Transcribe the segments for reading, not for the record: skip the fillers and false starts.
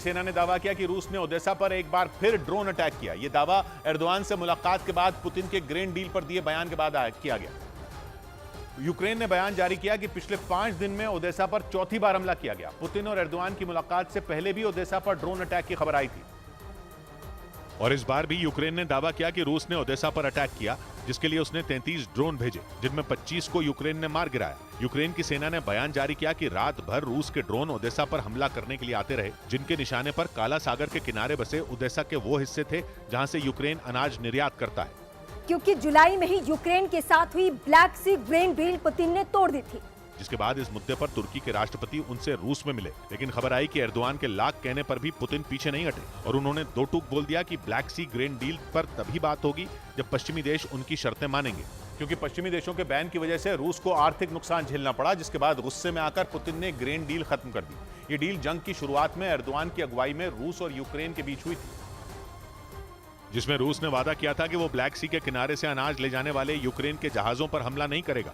सेना ने दावा किया कि रूस ने ओदेसा पर एक बार फिर ड्रोन अटैक किया। यह दावा एर्दोआन से मुलाकात के बाद पुतिन के ग्रेन डील पर दिए बयान के बाद किया गया। यूक्रेन ने बयान जारी किया कि पिछले 5 दिन में ओदेसा पर चौथी बार हमला किया गया। पुतिन और एर्दोआन की मुलाकात से पहले भी ओदेसा पर ड्रोन अटैक की खबर आई थी और इस बार भी यूक्रेन ने दावा किया कि रूस ने ओदेसा पर अटैक किया, जिसके लिए उसने 33 ड्रोन भेजे, जिनमें 25 को यूक्रेन ने मार गिराया। यूक्रेन की सेना ने बयान जारी किया कि रात भर रूस के ड्रोन ओदेसा पर हमला करने के लिए आते रहे, जिनके निशाने पर काला सागर के किनारे बसे ओदेसा के वो हिस्से थे जहां से यूक्रेन अनाज निर्यात करता है। क्योंकि जुलाई में ही यूक्रेन के साथ हुई ब्लैक सी ग्रेन डील पुतिन ने तोड़ दी थी, जिसके बाद इस मुद्दे पर तुर्की के राष्ट्रपति उनसे रूस में मिले, लेकिन खबर आई कि एर्दोआन के लाख कहने पर भी पुतिन पीछे नहीं हटे और उन्होंने दो टूक बोल दिया कि ब्लैक सी ग्रेन डील पर तभी बात होगी जब पश्चिमी देश उनकी शर्तें मानेंगे। क्योंकि पश्चिमी देशों के बैन की वजह से रूस को आर्थिक नुकसान झेलना पड़ा, जिसके बाद गुस्से में आकर पुतिन ने ग्रेन डील खत्म कर दी। ये डील जंग की शुरुआत में एर्दोआन की अगुवाई में रूस और यूक्रेन के बीच हुई थी, जिसमें रूस ने वादा किया था कि वो ब्लैक सी के किनारे से अनाज ले जाने वाले यूक्रेन के जहाजों पर हमला नहीं करेगा।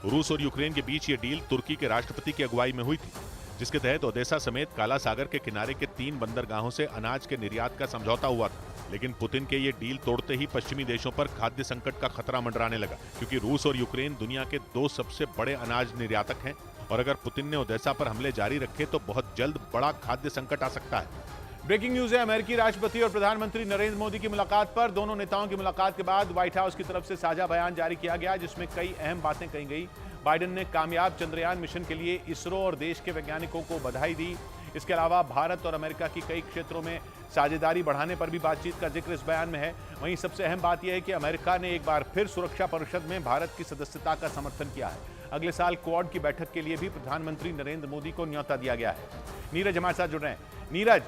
रूस और यूक्रेन के बीच ये डील तुर्की के राष्ट्रपति की अगुवाई में हुई थी, जिसके तहत ओदेसा समेत काला सागर के किनारे के 3 बंदरगाहों से अनाज के निर्यात का समझौता हुआ था। लेकिन पुतिन के ये डील तोड़ते ही पश्चिमी देशों पर खाद्य संकट का खतरा मंडराने लगा, क्योंकि रूस और यूक्रेन दुनिया के 2 सबसे बड़े अनाज निर्यातक हैं और अगर पुतिन ने ओदेसा पर हमले जारी रखे तो बहुत जल्द बड़ा खाद्य संकट आ सकता है। ब्रेकिंग न्यूज है। अमेरिकी राष्ट्रपति और प्रधानमंत्री नरेंद्र मोदी की मुलाकात पर दोनों नेताओं की मुलाकात के बाद व्हाइट हाउस की तरफ से साझा बयान जारी किया गया, जिसमें कई अहम बातें कही गई। बाइडेन ने कामयाब चंद्रयान मिशन के लिए इसरो और देश के वैज्ञानिकों को बधाई दी। इसके अलावा भारत और अमेरिका की कई क्षेत्रों में साझेदारी बढ़ाने पर भी बातचीत का जिक्र इस बयान में है। वहीं सबसे अहम बात यह है कि अमेरिका ने एक बार फिर सुरक्षा परिषद में भारत की सदस्यता का समर्थन किया है। अगले साल क्वाड की बैठक के लिए भी प्रधानमंत्री नरेंद्र मोदी को न्योता दिया गया है। नीरज हमारे साथ जुड़ रहे हैं। नीरज,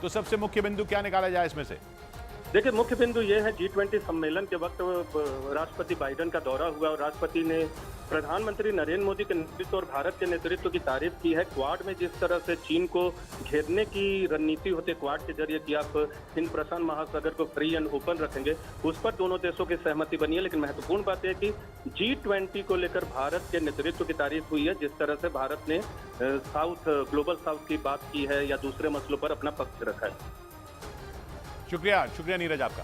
तो सबसे मुख्य बिंदु क्या निकाला जाए इसमें से? देखिए, मुख्य बिंदु ये है G20 सम्मेलन के वक्त राष्ट्रपति बाइडेन का दौरा हुआ और राष्ट्रपति ने प्रधानमंत्री नरेंद्र मोदी के नेतृत्व और भारत के नेतृत्व की तारीफ की है। क्वाड में जिस तरह से चीन को घेरने की रणनीति होती है क्वाड के जरिए कि आप हिंद प्रशांत महासागर को फ्री एंड ओपन रखेंगे, उस पर दोनों देशों की सहमति बनी है। लेकिन महत्वपूर्ण बात यह है कि G20 को लेकर भारत के नेतृत्व की तारीफ हुई है, जिस तरह से भारत ने ग्लोबल साउथ की बात की है या दूसरे मसलों पर अपना पक्ष रखा है। शुक्रिया नीरज आपका।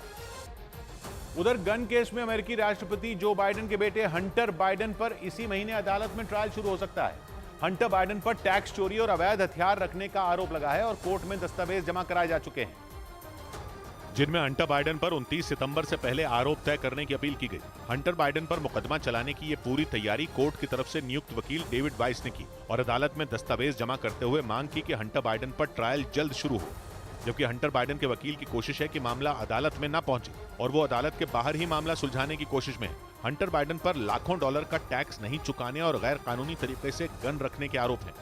उधर गन केस में अमेरिकी राष्ट्रपति जो बाइडेन के बेटे हंटर बाइडेन पर इसी महीने अदालत में ट्रायल शुरू हो सकता है। हंटर बाइडेन पर टैक्स चोरी और अवैध हथियार रखने का आरोप लगा है और कोर्ट में दस्तावेज जमा कराए जा चुके हैं, जिनमें हंटर बाइडेन पर 29 सितंबर से पहले आरोप तय करने की अपील की गई। हंटर बाइडेन पर मुकदमा चलाने की ये पूरी तैयारी कोर्ट की तरफ से नियुक्त वकील डेविड वाइस ने की और अदालत में दस्तावेज जमा करते हुए मांग की कि हंटर बाइडेन पर ट्रायल जल्द शुरू हो, जबकि हंटर बाइडेन के वकील की कोशिश है कि मामला अदालत में न पहुंचे और वो अदालत के बाहर ही मामला सुलझाने की कोशिश में है। हंटर बाइडेन पर लाखों डॉलर का टैक्स नहीं चुकाने और गैर कानूनी तरीके से गन रखने के आरोप हैं।